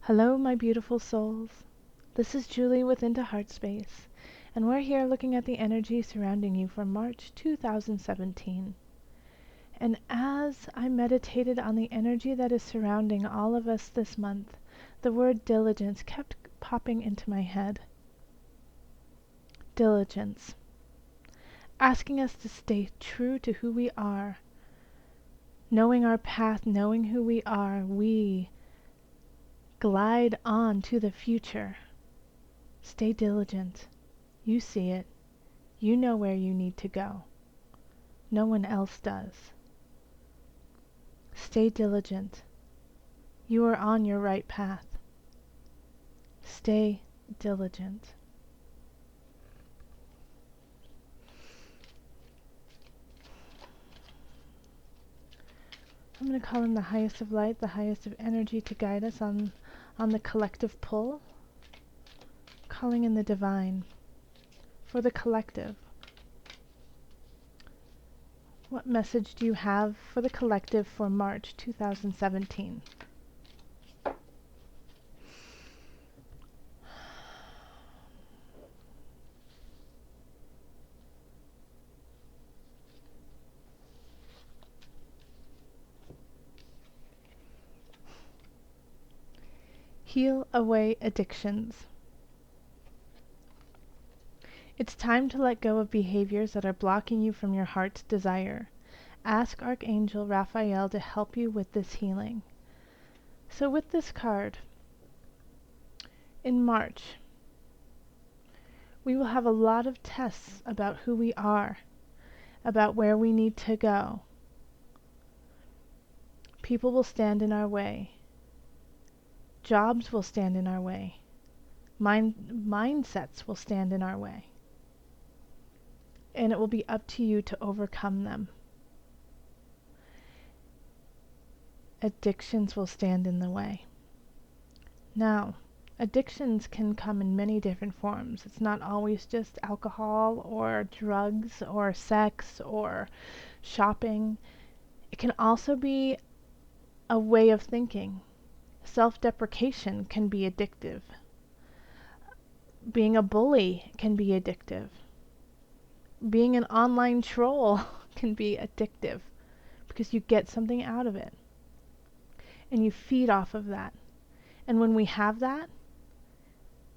Hello, my beautiful souls. This is Julie with Into Heartspace, and we're here looking at the energy surrounding you for March 2017. And as I meditated on the energy that is surrounding all of us this month, the word diligence kept popping into my head. Diligence. Asking us to stay true to who we are. Knowing our path, knowing who we are, we glide on to the future. Stay diligent. You see it. You know where you need to go. No one else does. Stay diligent. You are on your right path. Stay diligent. I'm going to call in the highest of light, the highest of energy to guide us on the collective pull. Calling in the divine for the collective. What message do you have for the collective for March 2017? Heal away addictions. It's time to let go of behaviors that are blocking you from your heart's desire. Ask Archangel Raphael to help you with this healing. So with this card, in March, we will have a lot of tests about who we are, about where we need to go. People will stand in our way. Jobs will stand in our way. Mindsets will stand in our way. And it will be up to you to overcome them. Addictions will stand in the way. Now, addictions can come in many different forms. It's not always just alcohol or drugs or sex or shopping. It can also be a way of thinking. Self-deprecation can be addictive. Being a bully can be addictive. Being an online troll can be addictive because you get something out of it and you feed off of that. And when we have that,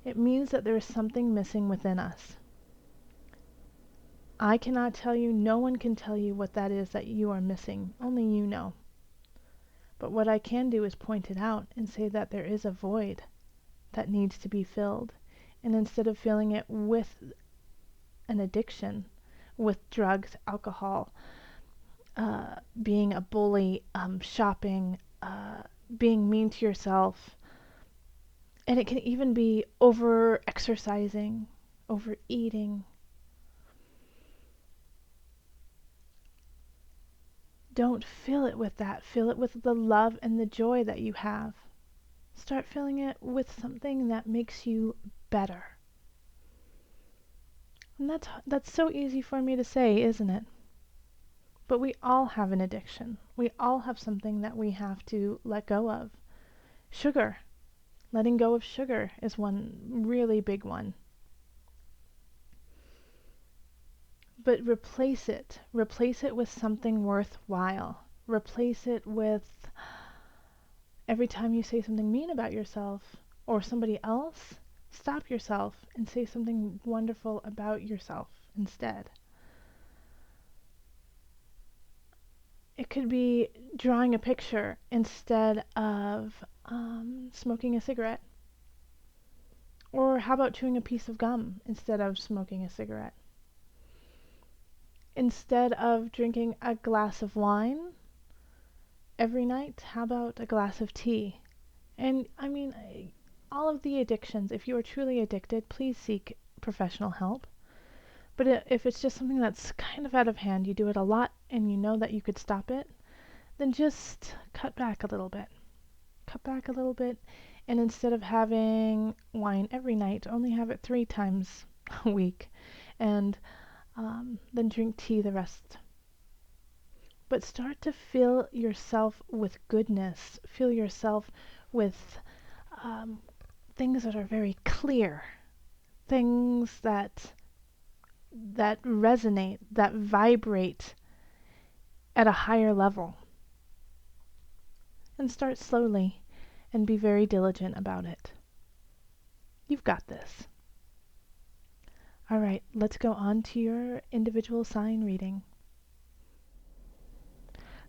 it means that there is something missing within us. I cannot tell you, no one can tell you what that is that you are missing. Only you know. But what I can do is point it out and say that there is a void that needs to be filled. And instead of filling it with an addiction, with drugs, alcohol, being a bully, shopping, being mean to yourself, and it can even be over-exercising, overeating. Don't fill it with that. Fill it with the love and the joy that you have. Start filling it with something that makes you better. And that's so easy for me to say, isn't it? But we all have an addiction. We all have something that we have to let go of. Sugar. Letting go of sugar is one really big one. But replace it. Replace it with something worthwhile. Replace it with every time you say something mean about yourself or somebody else, stop yourself and say something wonderful about yourself instead. It could be drawing a picture instead of smoking a cigarette. Or how about chewing a piece of gum instead of smoking a cigarette? Instead of drinking a glass of wine every night, how about a glass of tea? And I mean, all of the addictions, if you are truly addicted, please seek professional help. But if it's just something that's kind of out of hand, you do it a lot and you know that you could stop it, then just cut back a little bit. Cut back a little bit, and instead of having wine every night, only have it 3 times a week, and then drink tea the rest. But start to fill yourself with goodness. Fill yourself with things that are very clear, things that resonate, that vibrate at a higher level. And start slowly and be very diligent about it. You've got this. All right, let's go on to your individual sign reading.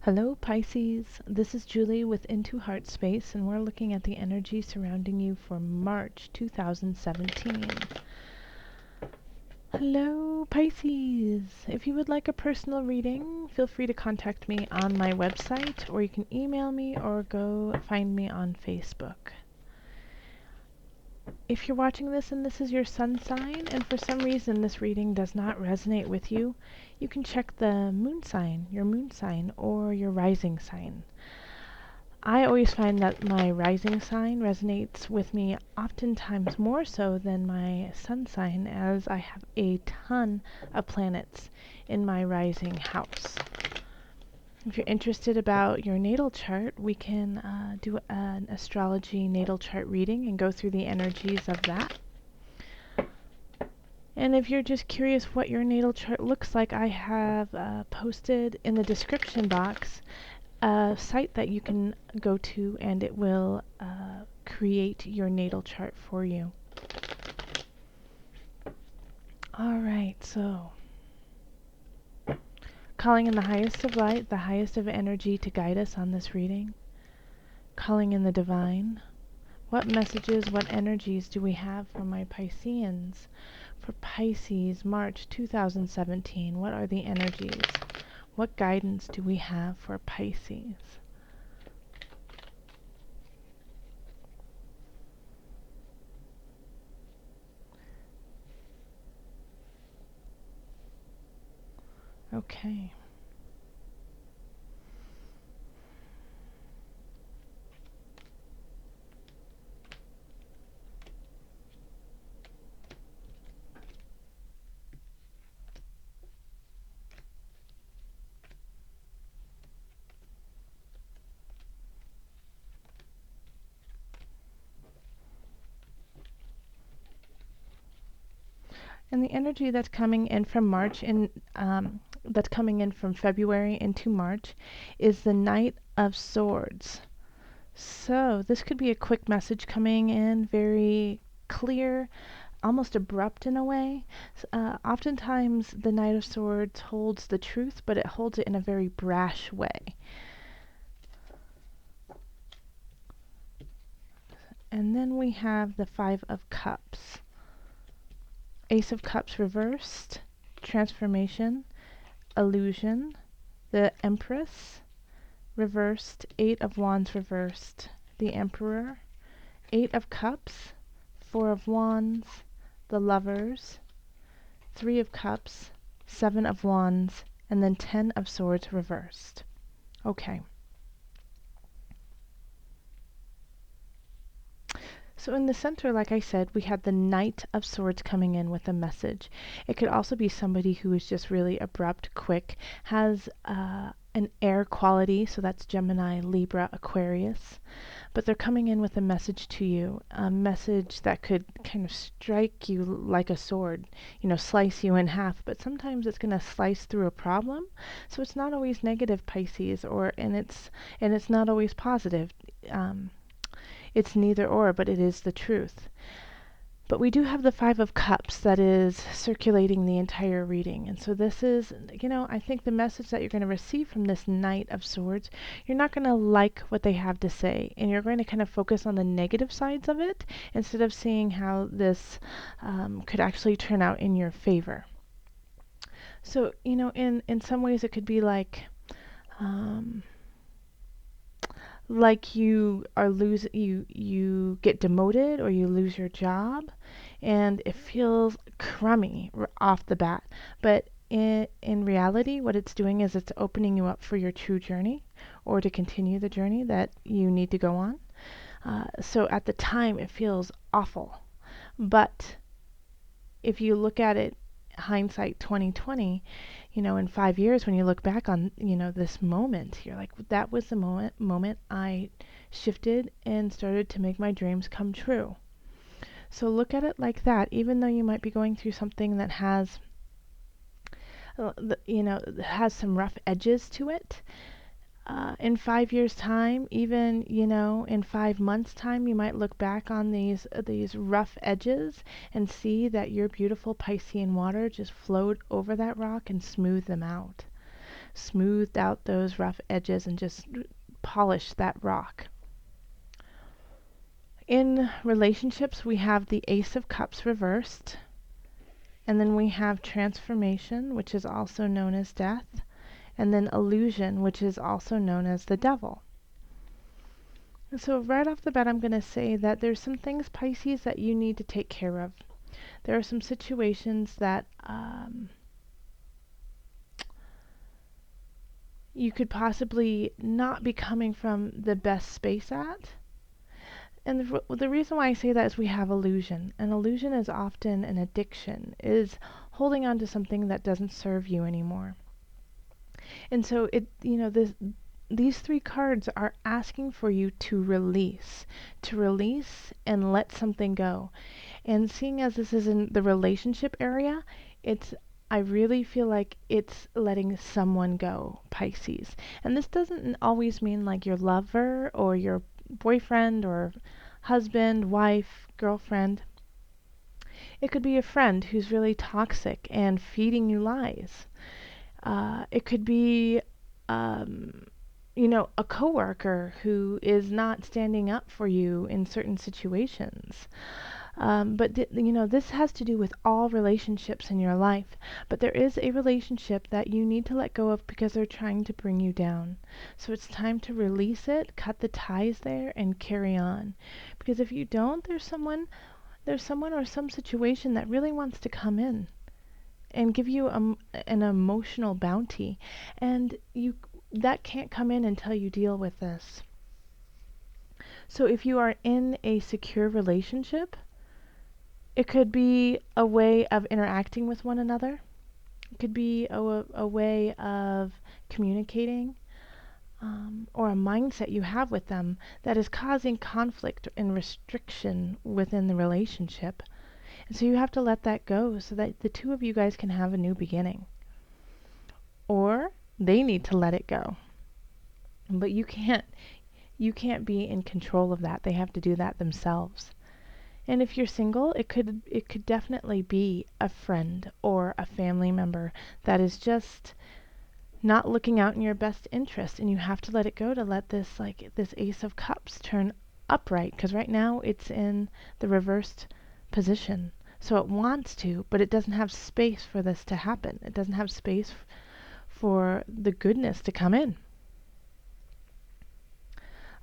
Hello Pisces, this is Julie with Into Heartspace, and we're looking at the energy surrounding you for March 2017. Hello Pisces! If you would like a personal reading, feel free to contact me on my website, or you can email me or go find me on Facebook. If you're watching this and this is your sun sign, and for some reason this reading does not resonate with you, you can check the moon sign, your moon sign, or your rising sign. I always find that my rising sign resonates with me oftentimes more so than my sun sign, as I have a ton of planets in my rising house. If you're interested about your natal chart, we can do an astrology natal chart reading and go through the energies of that. And if you're just curious what your natal chart looks like, I have posted in the description box a site that you can go to, and it will create your natal chart for you. All right, so calling in the highest of light, the highest of energy to guide us on this reading. Calling in the divine. What messages, what energies do we have for my Pisceans? For Pisces, March 2017, what are the energies? What guidance do we have for Pisces? Okay. And the energy that's coming in from that's coming in from February into March is the Knight of Swords. So this could be a quick message coming in, very clear, almost abrupt in a way. Oftentimes the Knight of Swords holds the truth, but it holds it in a very brash way. And then we have the Five of Cups. Ace of Cups reversed, transformation, illusion, the Empress reversed, Eight of Wands reversed, the Emperor, Eight of Cups, Four of Wands, the Lovers, Three of Cups, Seven of Wands, and then Ten of Swords reversed. Okay. So in the center, like I said, we had the Knight of Swords coming in with a message. It could also be somebody who is just really abrupt, quick, has an air quality, so that's Gemini, Libra, Aquarius. But they're coming in with a message to you, a message that could kind of strike you like a sword, slice you in half. But sometimes it's going to slice through a problem. So it's not always negative, Pisces, and it's not always positive. It's neither or, but it is the truth. But we do have the Five of Cups that is circulating the entire reading. And so this is, I think the message that you're going to receive from this Knight of Swords, you're not going to like what they have to say. And you're going to kind of focus on the negative sides of it instead of seeing how this could actually turn out in your favor. So, in some ways it could be like you get demoted or you lose your job, and it feels crummy off the bat. But in reality, what it's doing is it's opening you up for your true journey, or to continue the journey that you need to go on. So at the time, it feels awful. But if you look at it, hindsight 2020, in 5 years, when you look back on, this moment, you're like, that was the moment I shifted and started to make my dreams come true. So look at it like that, even though you might be going through something that has, has some rough edges to it. In 5 years' time, even in 5 months' time, you might look back on these rough edges and see that your beautiful Piscean water just flowed over that rock and smoothed them out, smoothed out those rough edges and just polished that rock. In relationships, we have the Ace of Cups reversed, and then we have transformation, which is also known as death, and then illusion, which is also known as the devil. And so right off the bat, I'm going to say that there's some things, Pisces, that you need to take care of. There are some situations that you could possibly not be coming from the best space at. And the reason why I say that is we have illusion. And illusion is often an addiction, is holding on to something that doesn't serve you anymore. And so these three cards are asking for you to release and let something go. And seeing as this is in the relationship area, I really feel like it's letting someone go, Pisces. And this doesn't always mean like your lover or your boyfriend or husband, wife, girlfriend. It could be a friend who's really toxic and feeding you lies. It could be, a coworker who is not standing up for you in certain situations. But this has to do with all relationships in your life. But there is a relationship that you need to let go of because they're trying to bring you down. So it's time to release it, cut the ties there, and carry on. Because if you don't, there's someone or some situation that really wants to come in and give you an emotional bounty, and that can't come in until you deal with this. So if you are in a secure relationship, it could be a way of interacting with one another. It could be a way of communicating, or a mindset you have with them that is causing conflict and restriction within the relationship. And so you have to let that go so that the two of you guys can have a new beginning. Or they need to let it go. But you can't be in control of that. They have to do that themselves. And if you're single, it could definitely be a friend or a family member that is just not looking out in your best interest, and you have to let it go to let this Ace of Cups turn upright, because right now it's in the reversed position. So it wants to, but it doesn't have space for this to happen. It doesn't have space for the goodness to come in.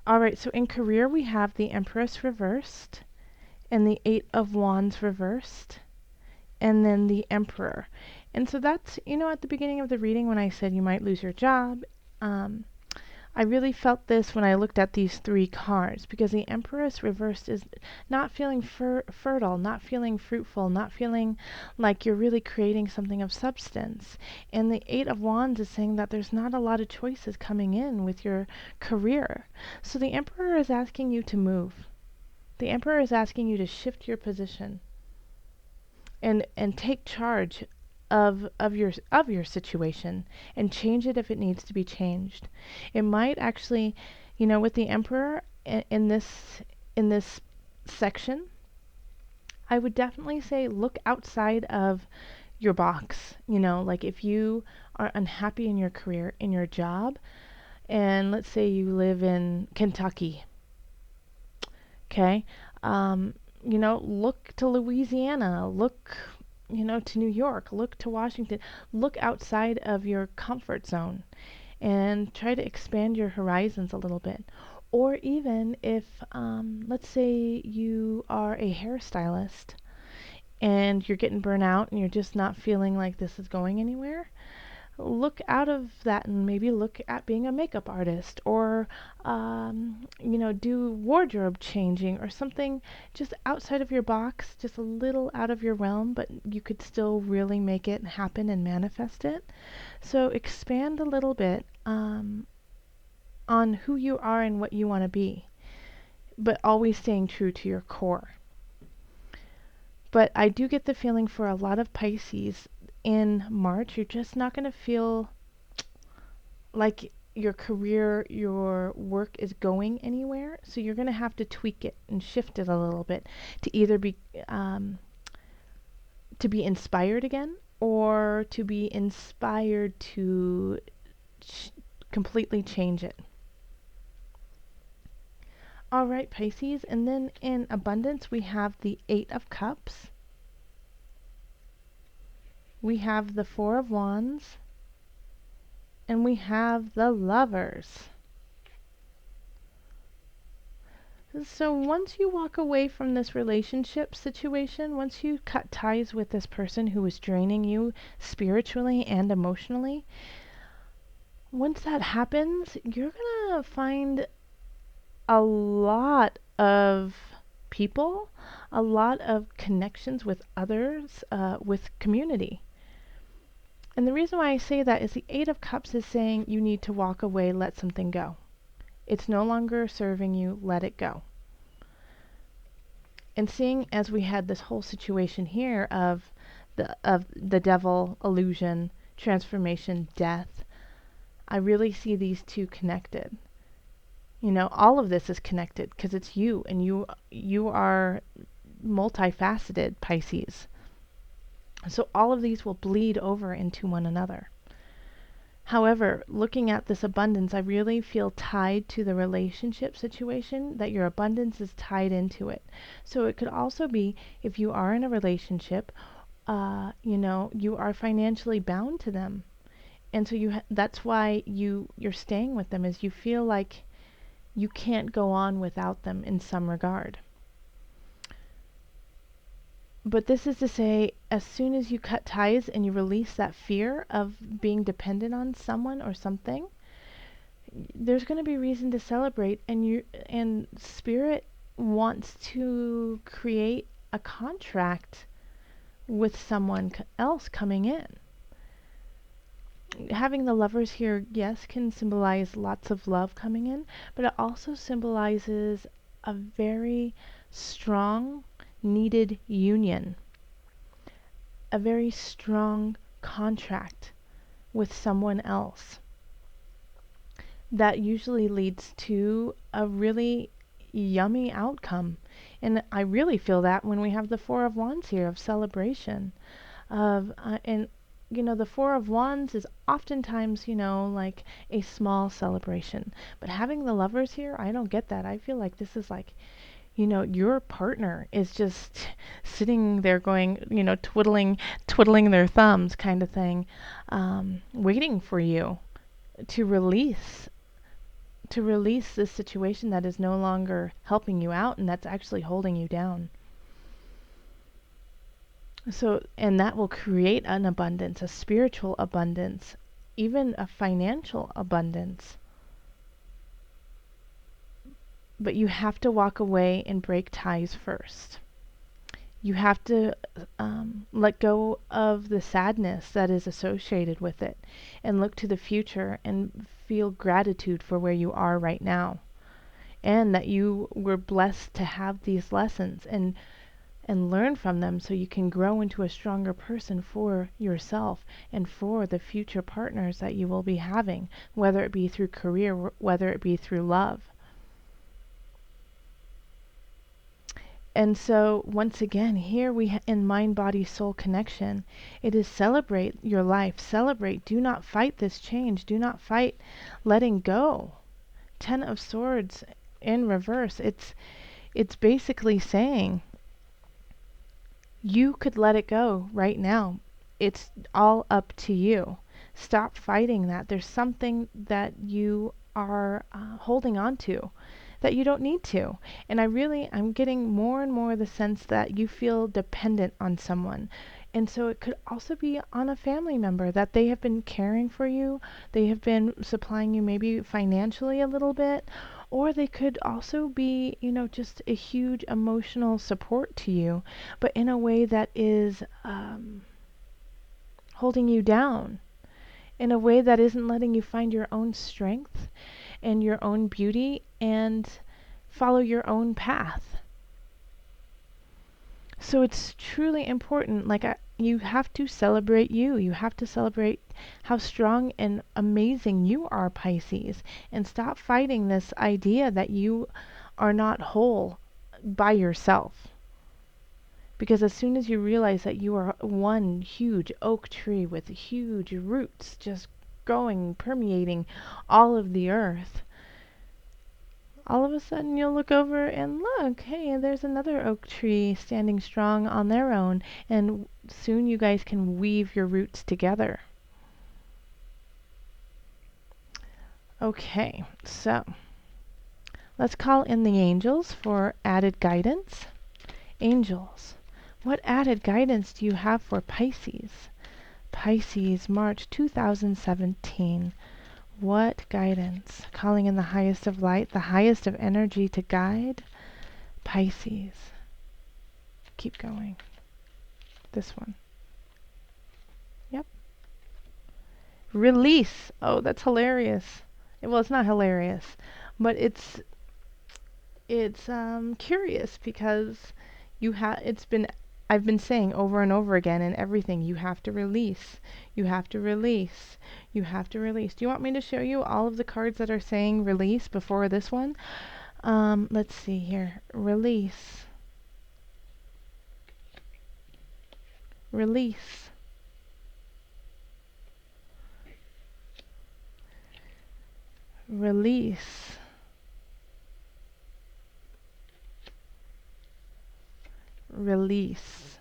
All right, so in career we have the Empress reversed and the Eight of Wands reversed and then the Emperor. And so that's, at the beginning of the reading when I said you might lose your job, I really felt this when I looked at these three cards, because the Empress reversed is not feeling fertile, not feeling fruitful, not feeling like you're really creating something of substance. And the Eight of Wands is saying that there's not a lot of choices coming in with your career. So the Emperor is asking you to move. The Emperor is asking you to shift your position and take charge of your situation and change it if it needs to be changed. It might actually, with the Emperor in this section, I would definitely say look outside of your box. Like if you are unhappy in your career, in your job, and let's say you live in Kentucky, okay, look to Louisiana, look to New York, look to Washington, look outside of your comfort zone and try to expand your horizons a little bit. Or even if, let's say you are a hairstylist and you're getting burnt out and you're just not feeling like this is going anywhere, look out of that and maybe look at being a makeup artist, or do wardrobe changing or something just outside of your box, just a little out of your realm, but you could still really make it happen and manifest it. So expand a little bit on who you are and what you want to be, but always staying true to your core. But I do get the feeling for a lot of Pisces in March, you're just not going to feel like your career, your work is going anywhere. So you're going to have to tweak it and shift it a little bit to either be inspired again, or to be inspired to completely change it. All right, Pisces, and then in abundance we have the 8 of Cups. We have the 4 of Wands, and we have the Lovers. So once you walk away from this relationship situation, once you cut ties with this person who is draining you spiritually and emotionally, once that happens, you're going to find a lot of people, a lot of connections with others, with community. And the reason why I say that is the 8 of Cups is saying you need to walk away, let something go. It's no longer serving you, let it go. And seeing as we had this whole situation here of the devil, illusion, transformation, death, I really see these two connected. All of this is connected because it's you, and you are multifaceted, Pisces. So all of these will bleed over into one another. However, looking at this abundance, I really feel tied to the relationship situation, that your abundance is tied into it. So it could also be if you are in a relationship, you are financially bound to them. And so that's why you're staying with them, is you feel like you can't go on without them in some regard. But this is to say, as soon as you cut ties and you release that fear of being dependent on someone or something, there's going to be reason to celebrate, and Spirit wants to create a contract with someone else coming in. Having the Lovers here, yes, can symbolize lots of love coming in, but it also symbolizes a very strong, needed union, a very strong contract with someone else. That usually leads to a really yummy outcome. And I really feel that when we have the 4 of Wands here, of celebration, the 4 of Wands is oftentimes, like a small celebration. But having the Lovers here, I don't get that. I feel like this is like, your partner is just sitting there going, twiddling their thumbs kind of thing, waiting for you to release this situation that is no longer helping you out and that's actually holding you down. So, and that will create an abundance, a spiritual abundance, even a financial abundance. But you have to walk away and break ties first. You have to let go of the sadness that is associated with it and look to the future and feel gratitude for where you are right now. And that you were blessed to have these lessons and learn from them so you can grow into a stronger person for yourself and for the future partners that you will be having, whether it be through career, whether it be through love. And so once again, here in mind, body, soul connection, it is celebrate your life, celebrate, do not fight this change, do not fight letting go. 10 of Swords in reverse, it's basically saying, you could let it go right now. It's all up to you. Stop fighting that. There's something that you are holding on to that you don't need to. And I'm getting more and more the sense that you feel dependent on someone. And so it could also be on a family member that they have been caring for you. They have been supplying you maybe financially a little bit, or they could also be, just a huge emotional support to you, but in a way that is holding you down, in a way that isn't letting you find your own strength and your own beauty and follow your own path. So it's truly important. You have to celebrate you. You have to celebrate how strong and amazing you are, Pisces, and stop fighting this idea that you are not whole by yourself. Because as soon as you realize that you are one huge oak tree with huge roots just going, permeating all of the earth, all of a sudden you'll look over and look, hey, there's another oak tree standing strong on their own, and soon you guys can weave your roots together. Okay, so let's call in the angels for added guidance. Angels, what added guidance do you have for Pisces? Pisces, March 2017. What guidance? Calling in the highest of light, the highest of energy to guide Pisces. Keep going. This one. Yep. Release. Oh, that's hilarious. Well, it's not hilarious, but it's curious because I've been saying over and over again in everything, you have to release. You have to release. You have to release. Do you want me to show you all of the cards that are saying release before this one? Let's see here. Release. Release. Release. Release.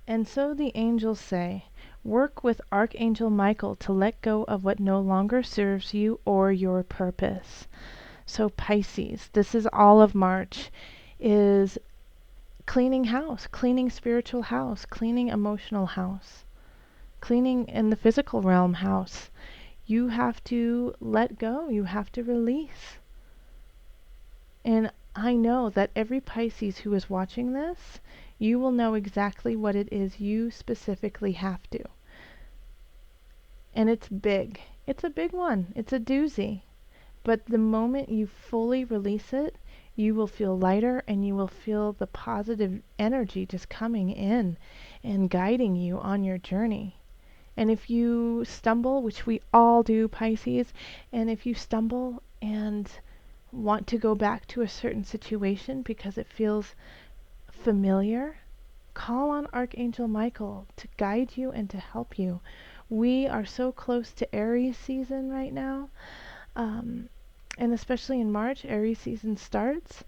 And so the angels say, work with Archangel Michael to let go of what no longer serves you or your purpose. So Pisces, this is all of March, is cleaning house, cleaning spiritual house, cleaning emotional house, cleaning in the physical realm house. You have to let go, you have to release. And I know that every Pisces who is watching this, you will know exactly what it is you specifically have to. And it's big. It's a big one. It's a doozy. But the moment you fully release it, you will feel lighter and you will feel the positive energy just coming in and guiding you on your journey. And if you stumble, which we all do, Pisces, and if you stumble and want to go back to a certain situation because it feels familiar, call on Archangel Michael to guide you and to help you. We are so close to Aries season right now, and especially in March, Aries season starts,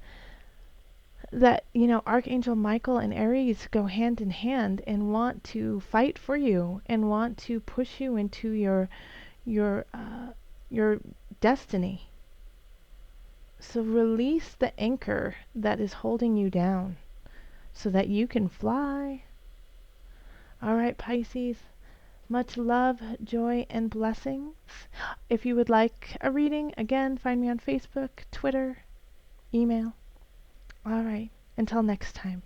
that, Archangel Michael and Aries go hand in hand and want to fight for you and want to push you into your destiny. So release the anchor that is holding you down so that you can fly. All right, Pisces, much love, joy, and blessings. If you would like a reading, again, find me on Facebook, Twitter, email. All right, until next time.